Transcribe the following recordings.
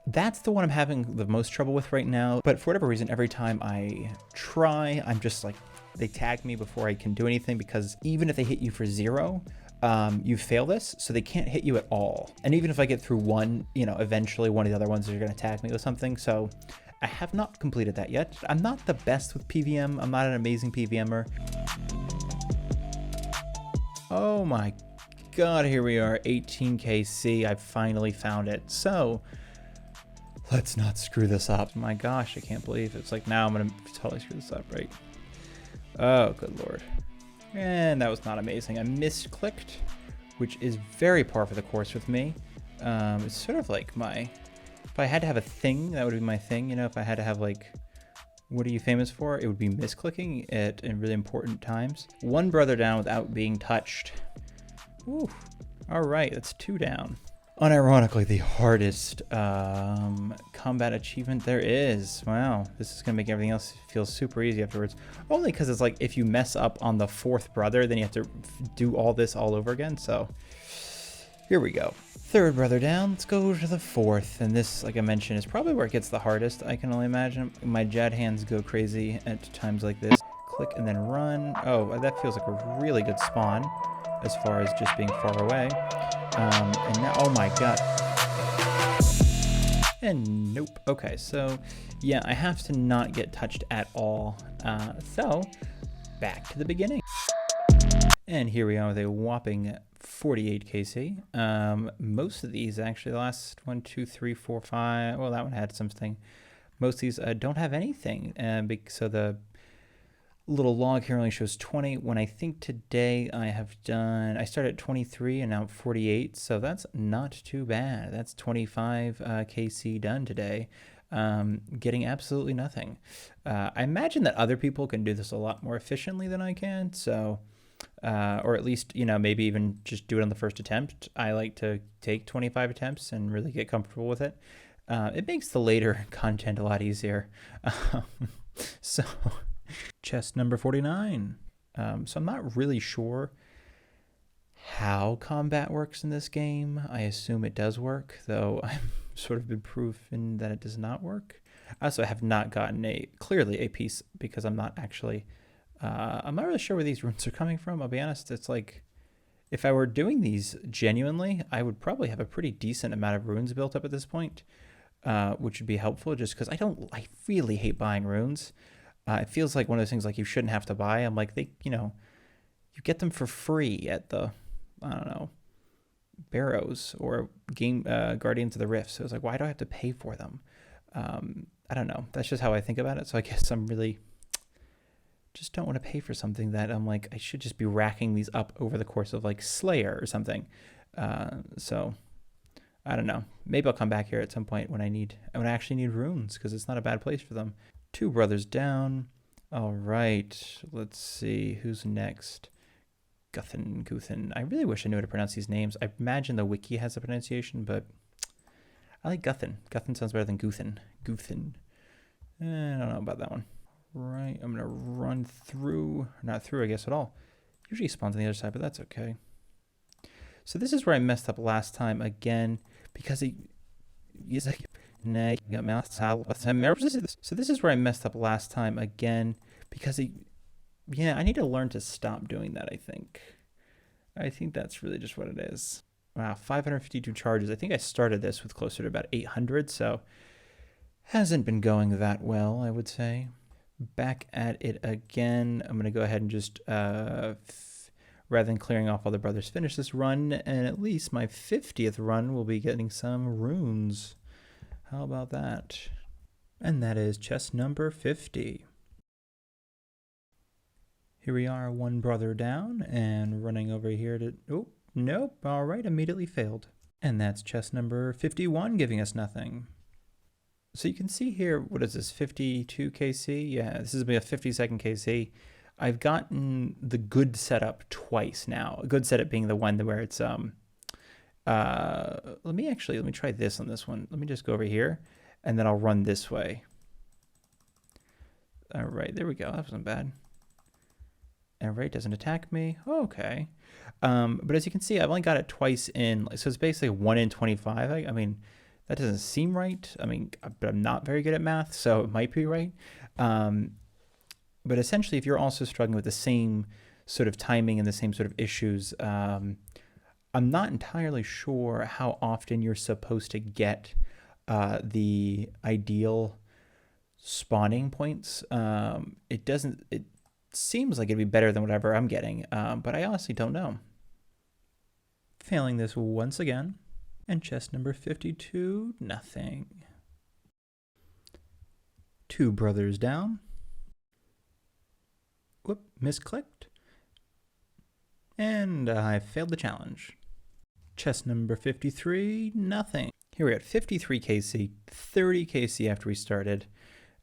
That's the one I'm having the most trouble with right now. But for whatever reason, every time I try, I'm just like, they tag me before I can do anything, because even if they hit you for 0, you fail this, so they can't hit you at all. And even if I get through one, you know, eventually one of the other ones are going to tag me with something. So I have not completed that yet. I'm not the best with PVM. I'm not an amazing PVMer. Oh my God, here we are, 18kc. I finally found it. So let's not screw this up. My gosh, I can't believe it. It's like, now I'm gonna totally screw this up, right? Oh, good Lord. And that was not amazing. I misclicked, which is very par for the course with me. It's sort of like my, if I had to have a thing, that would be my thing. You know, if I had to have like, what are you famous for? It would be misclicking it in really important times. One brother down without being touched. Ooh, all right, that's 2 down. Unironically, the hardest combat achievement there is. Wow, this is gonna make everything else feel super easy afterwards. Only because it's like, if you mess up on the 4th brother, then you have to do all this all over again. So here we go. 3rd brother down, let's go to the 4th. And this, like I mentioned, is probably where it gets the hardest, I can only imagine. My Jad hands go crazy at times like this. Click and then run. Oh, that feels like a really good spawn as far as just being far away. And now, oh my God. And nope. Okay, so yeah, I have to not get touched at all. So back to the beginning. And here we are with a whopping 48 kc. Most of these, actually, the last 1, 2, 3, 4, 5, well, that one had something. Most of these don't have anything. So the little log here only shows 20, when I think today I started at 23 and now I'm 48, so that's not too bad. That's 25 kc done today, getting absolutely nothing. I imagine that other people can do this a lot more efficiently than I can, so or at least, you know, maybe even just do it on the first attempt. I like to take 25 attempts and really get comfortable with it. It makes the later content a lot easier. So chest number 49. So I'm not really sure how combat works in this game. I assume it does work, though I've sort of been proven that it does not work. I also have not gotten clearly a piece, because I'm not actually, I'm not really sure where these runes are coming from. I'll be honest, it's like, if I were doing these genuinely, I would probably have a pretty decent amount of runes built up at this point, which would be helpful, just because I really hate buying runes. It feels like one of those things like you shouldn't have to buy. I'm like, you know, you get them for free at the, I don't know, Barrows or Guardians of the Rift. So it's like, why do I have to pay for them? I don't know. That's just how I think about it. So I guess I'm really just don't want to pay for something that I'm like, I should just be racking these up over the course of like Slayer or something. So I don't know. Maybe I'll come back here at some point when I actually need runes, because it's not a bad place for them. 2 brothers down. All right, let's see who's next. Guthin. I really wish I knew how to pronounce these names. I imagine the wiki has a pronunciation, but I like Guthin. Guthin sounds better than Guthin. I don't know about that one. Right, I'm gonna run through, not through, I guess, at all. Usually spawns on the other side, but that's okay. So this is where I messed up last time again, because So this is where I messed up last time again, because yeah, I need to learn to stop doing that, I think. I think that's really just what it is. Wow, 552 charges. I think I started this with closer to about 800, so hasn't been going that well, I would say. Back at it again. I'm going to go ahead and just, rather than clearing off all the brothers, finish this run, and at least my 50th run will be getting some runes. How about that? And that is chest number 50. Here we are, 1 brother down, and running over here to, oh, nope, all right, immediately failed. And that's chest number 51 giving us nothing. So you can see here, what is this, 52 kc? Yeah, this is a 50-second kc. I've gotten the good setup twice now. A good setup being the one where it's, let me try this on this one. Let me just go over here, and then I'll run this way. All right, there we go. That wasn't bad. All right, doesn't attack me. Oh, okay. But as you can see, I've only got it twice in, so it's basically 1 in 25. I mean, That doesn't seem right. I mean, but I'm not very good at math, so it might be right. But essentially, if you're also struggling with the same sort of timing and the same sort of issues, I'm not entirely sure how often you're supposed to get the ideal spawning points. It seems like it'd be better than whatever I'm getting, but I honestly don't know. Failing this once again. And chest number 52, nothing. 2 brothers down. Whoop, misclicked. And I failed the challenge. Chest number 53, nothing. Here we're at 53 KC, 30 KC after we started.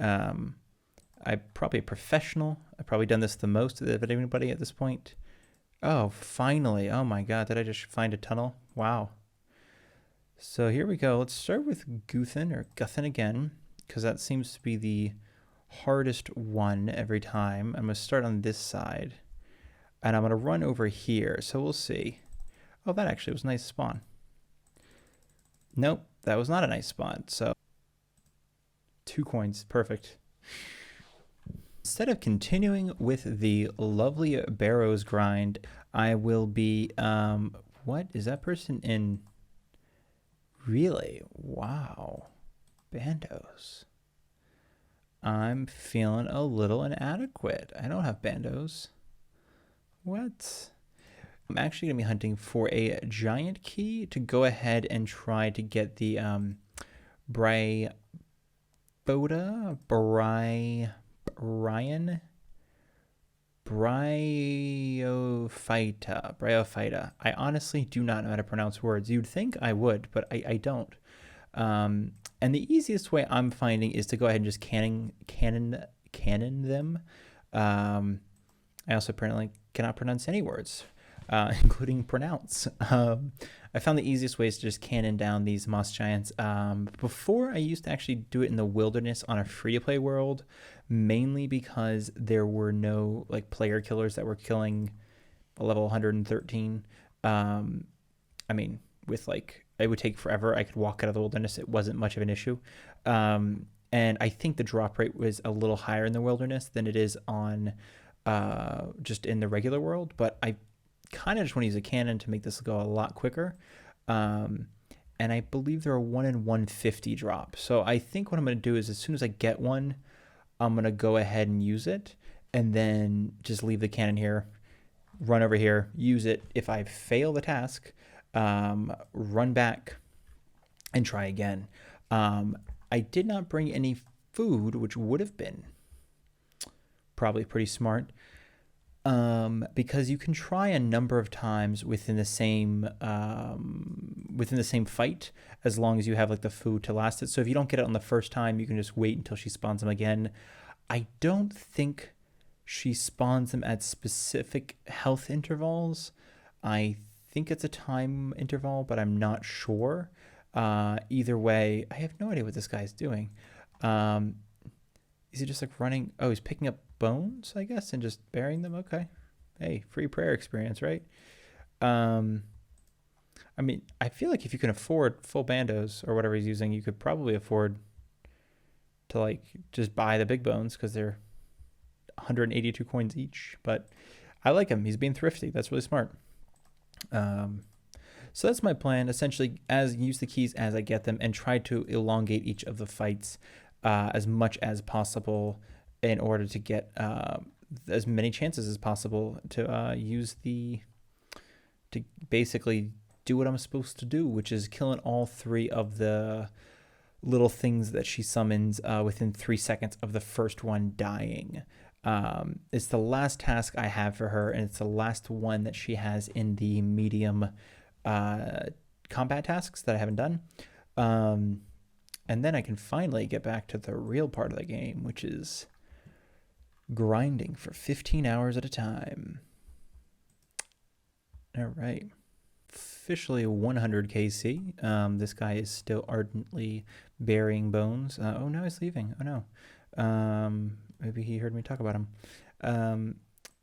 I'm probably a professional. I've probably done this the most of anybody at this point. Oh, finally. Oh my God, did I just find a tunnel? Wow. So here we go. Let's start with Guthin again, because that seems to be the hardest one every time. I'm going to start on this side, and I'm going to run over here. So we'll see. Oh, that actually was a nice spawn. Nope, that was not a nice spawn. So 2 coins, perfect. Instead of continuing with the lovely Barrows grind, I will be, what is that person in? Really? Wow. Bandos. I'm feeling a little inadequate. I don't have bandos. What? I'm actually going to be hunting for a giant key to go ahead and try to get the Bryophyta. I honestly do not know how to pronounce words. You'd think I would, but I don't. And the easiest way I'm finding is to go ahead and just cannon them. I also apparently cannot pronounce any words, including pronounce. I found the easiest way is to just cannon down these moss giants. Before, I used to actually do it in the wilderness on a free-to-play world, mainly because there were no like player killers that were killing a level 113. I mean, with like, it would take forever. I could walk out of the wilderness. It wasn't much of an issue. And I think the drop rate was a little higher in the wilderness than it is on just in the regular world. But I kind of just want to use a cannon to make this go a lot quicker. And I believe there are 1 in 150 drops. So I think what I'm going to do is as soon as I get one, I'm going to go ahead and use it and then just leave the cannon here, run over here, use it. If I fail the task, run back and try again. I did not bring any food, which would have been probably pretty smart, because you can try a number of times within the same fight, as long as you have like the food to last it. So if you don't get it on the first time, you can just wait until she spawns them again. I don't think she spawns them at specific health intervals. I think it's a time interval, but I'm not sure. Either way, I have no idea what this guy's doing. Is he just like running? Oh, he's picking up bones, I guess, and just burying them. Okay. Hey, free prayer experience, right? I mean, I feel like if you can afford full bandos or whatever he's using, you could probably afford to like just buy the big bones because they're 182 coins each. But I like him. He's being thrifty. That's really smart. So that's my plan. Essentially, use the keys as I get them and try to elongate each of the fights as much as possible in order to get as many chances as possible to to basically do what I'm supposed to do, which is killing all 3 of the little things that she summons within 3 seconds of the first one dying. It's the last task I have for her, and it's the last one that she has in the medium combat tasks that I haven't done. And then I can finally get back to the real part of the game, which is grinding for 15 hours at a time. All right. Officially 100 KC. This guy is still ardently burying bones. Oh, now he's leaving. Oh, no. Maybe he heard me talk about him.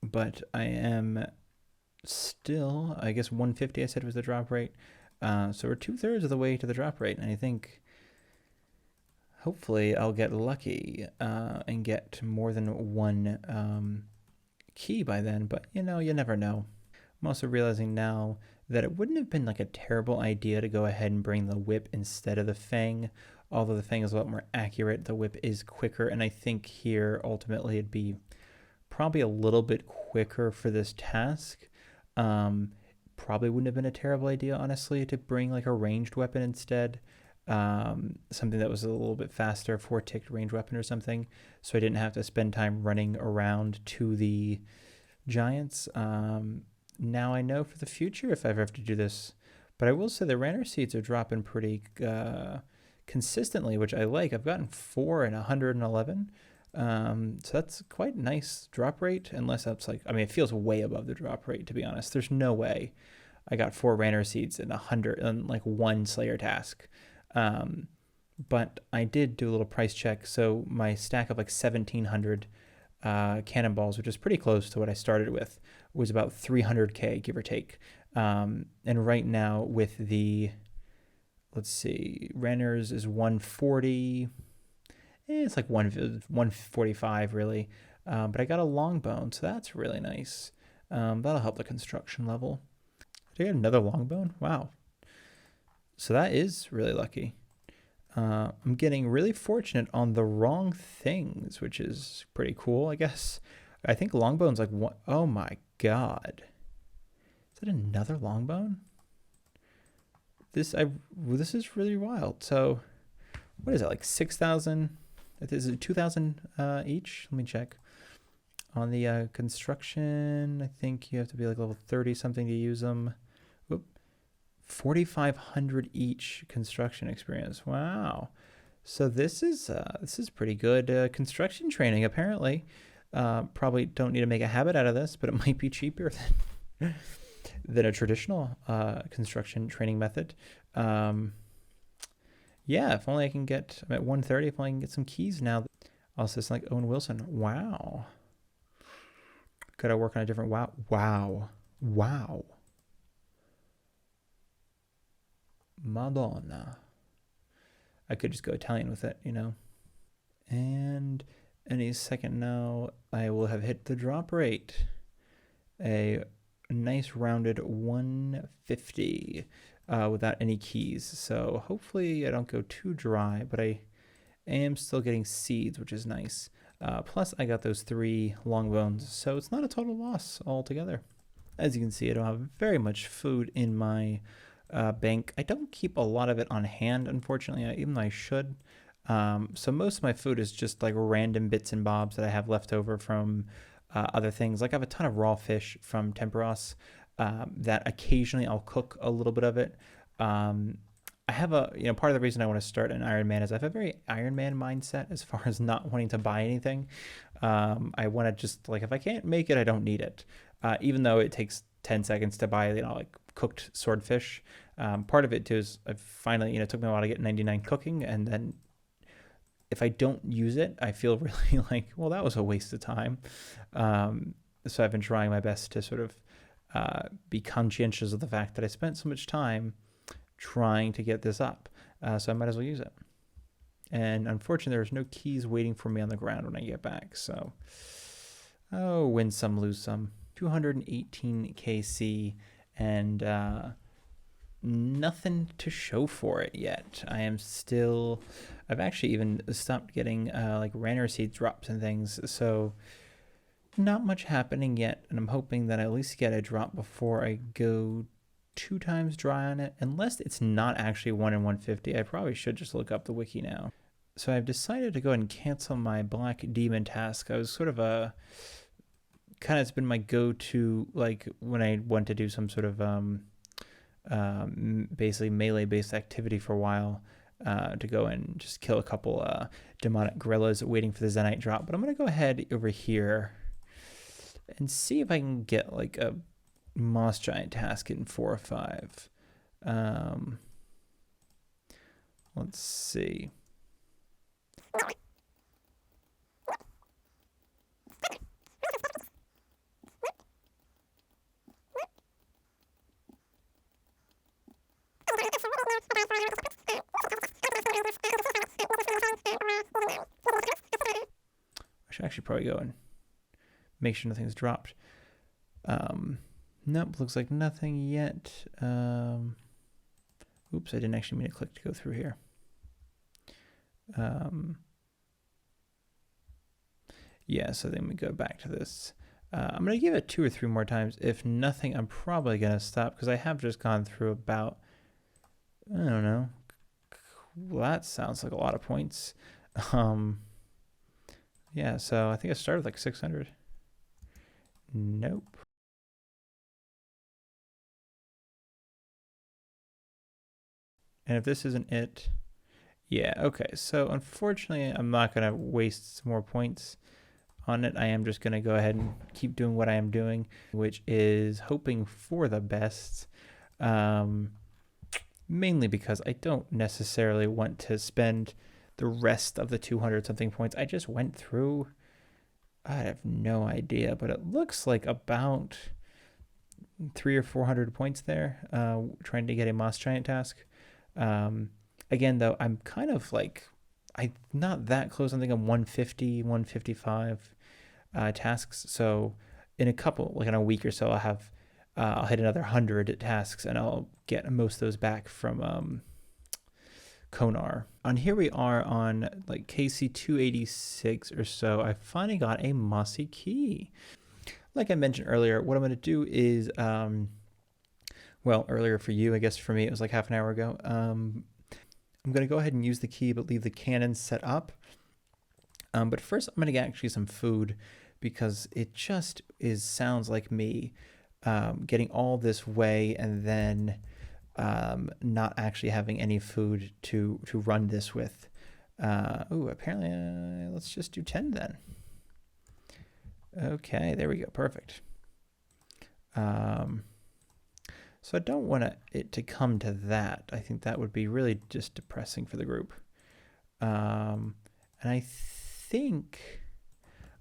But I am still, I guess 150 I said was the drop rate. So we're 2/3 of the way to the drop rate. And I think hopefully I'll get lucky and get more than one key by then, but you know, you never know. I'm also realizing now that it wouldn't have been like a terrible idea to go ahead and bring the whip instead of the fang. Although the fang is a lot more accurate, the whip is quicker, and I think here ultimately it'd be probably a little bit quicker for this task. Probably wouldn't have been a terrible idea, honestly, to bring like a ranged weapon instead. Something that was a little bit faster, 4-ticked ranged weapon or something, so I didn't have to spend time running around to the giants. Now I know for the future if I ever have to do this. But I will say the Ranner seeds are dropping pretty consistently, which I like. I've gotten 4 and 111. So that's quite nice drop rate, unless that's like, I mean, it feels way above the drop rate, to be honest. There's no way I got 4 Ranner seeds and 100 and like 1 Slayer task. But I did do a little price check. So my stack of like 1,700 cannonballs, which is pretty close to what I started with, was about 300k, give or take. And right now with the, let's see, Ranners is 140. It's like 145 really. But I got a long bone, so that's really nice. That'll help the construction level. Did I get another long bone? Wow. So that is really lucky. I'm getting really fortunate on the wrong things, which is pretty cool, I guess. I think longbone's like one. Oh my god. Is that another longbone? This is really wild. So what is it, like 6,000? Is it 2,000 each? Let me check. On the construction, I think you have to be like level 30 something to use them. 4,500 each construction experience. Wow. So this is pretty good construction training, apparently. Probably don't need to make a habit out of this, but it might be cheaper than a traditional construction training method. Yeah, if only I can get, I'm at 130, if only I can get some keys now. Also, it's like Owen Wilson. Wow. Could I work on a different wow? Wow. Madonna. I could just go Italian with it, you know. And any second now, I will have hit the drop rate. A nice rounded 150 without any keys. So hopefully I don't go too dry, but I am still getting seeds, which is nice. Plus I got those 3 long bones, so it's not a total loss altogether. As you can see, I don't have very much food in my bank. I don't keep a lot of it on hand, unfortunately, even though I should. So most of my food is just like random bits and bobs that I have left over from other things. Like I have a ton of raw fish from Temperos that occasionally I'll cook a little bit of it. I have a, part of the reason I want to start an Iron Man is I have a very Iron Man mindset as far as not wanting to buy anything. I want to just, like, if I can't make it, I don't need it. Even though it takes 10 seconds to buy, like cooked swordfish. Part of it too is I finally, it took me a while to get 99 cooking, and then if I don't use it, I feel really like, well, that was a waste of time. So I've been trying my best to sort of be conscientious of the fact that I spent so much time trying to get this up. So I might as well use it. And unfortunately, there's no keys waiting for me on the ground when I get back. So, win some, lose some. 218 KC and nothing to show for it yet. I've actually even stopped getting like Ranner seed drops and things, so not much happening yet, and I'm hoping that I at least get a drop before I go 2 times dry on it, unless it's not actually 1 in 150. I probably should just look up the wiki now. So I've decided to go ahead and cancel my Black Demon task. I was sort of it's been my go-to, like when I want to do some sort of basically melee-based activity for a while, to go and just kill a couple demonic gorillas waiting for the Zenite drop. But I'm going to go ahead over here and see if I can get like a Moss Giant task in 4 or 5. Let's see. I should actually probably go and make sure nothing's dropped. Nope, looks like nothing yet. Oops, I didn't actually mean to click to go through here. Yeah, so then we go back to this. I'm going to give it 2 or 3 more times. If nothing, I'm probably going to stop because I have just gone through about, I don't know. Well, that sounds like a lot of points. Yeah, so I think I started with like 600. Nope. And if this isn't it, yeah, okay. So unfortunately, I'm not going to waste some more points on it. I am just going to go ahead and keep doing what I am doing, which is hoping for the best. Mainly because I don't necessarily want to spend the rest of the 200 something points. I just went through, I have no idea, but it looks like about 300 or 400 points there, trying to get a Moss Giant task. Again, though, I'm kind of like, I'm not that close. I think I'm 150, 155 tasks. So in a couple, like in a week or so, I'll hit another 100 tasks and I'll get most of those back from Konar. On here we are on like KC 286 or so. I finally got a mossy key. Like I mentioned earlier, what I'm going to do is, well, earlier for you, I guess for me, it was like half an hour ago. I'm going to go ahead and use the key, but leave the cannon set up. But first, I'm going to get actually some food because it just sounds like me getting all this way and then not actually having any food to run this with. Oh, apparently, let's just do 10 then. Okay, there we go. Perfect. So I don't want it to come to that. I think that would be really just depressing for the group. And I think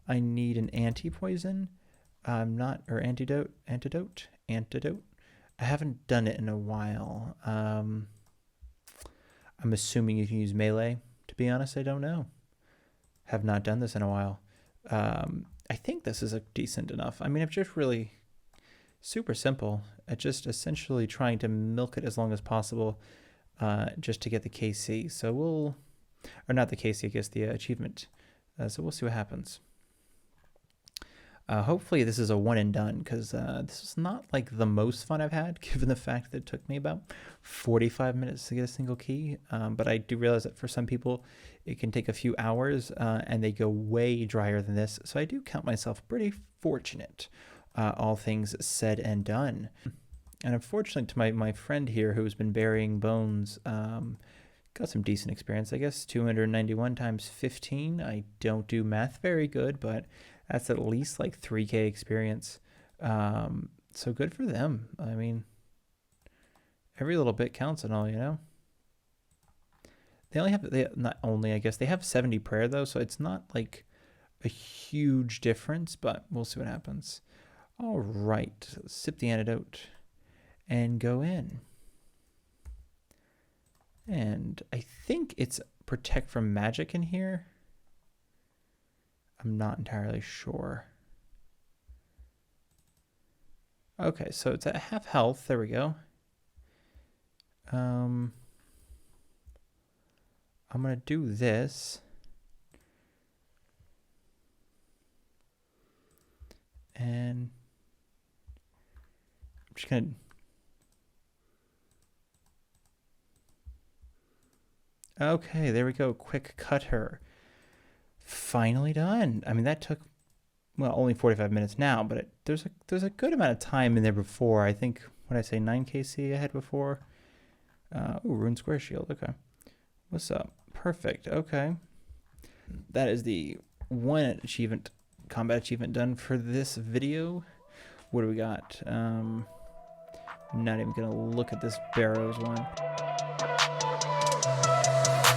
I need an anti-poison. Or antidote. I haven't done it in a while. I'm assuming you can use melee. To be honest, I don't know. Have not done this in a while. I think this is a decent enough. I mean, it's just really super simple. It's just essentially trying to milk it as long as possible just to get the KC. So or not the KC, I guess the achievement. So we'll see what happens. Hopefully this is a one and done because this is not like the most fun I've had given the fact that it took me about 45 minutes to get a single key. But I do realize that for some people it can take a few hours and they go way drier than this. So I do count myself pretty fortunate, all things said and done. And unfortunately to my friend here who's been burying bones, got some decent experience, I guess. 291 times 15. I don't do math very good, but that's at least like 3K experience. So good for them. I mean, every little bit counts and all, you know? I guess they have 70 prayer though, so it's not like a huge difference, but we'll see what happens. All right, sip the antidote and go in. And I think it's protect from magic in here. I'm not entirely sure. Okay, so it's at half health. There we go. I'm going to do this. And I'm just going to... Okay, there we go. Quick cut her. Finally done. I mean, that took, well, only 45 minutes now, but there's a good amount of time in there before. I think, what did I say, 9KC I had before? Ooh, Rune Square Shield. Okay. What's up? Perfect. Okay. That is the one achievement, combat achievement done for this video. What do we got? I'm not even going to look at this Barrows one.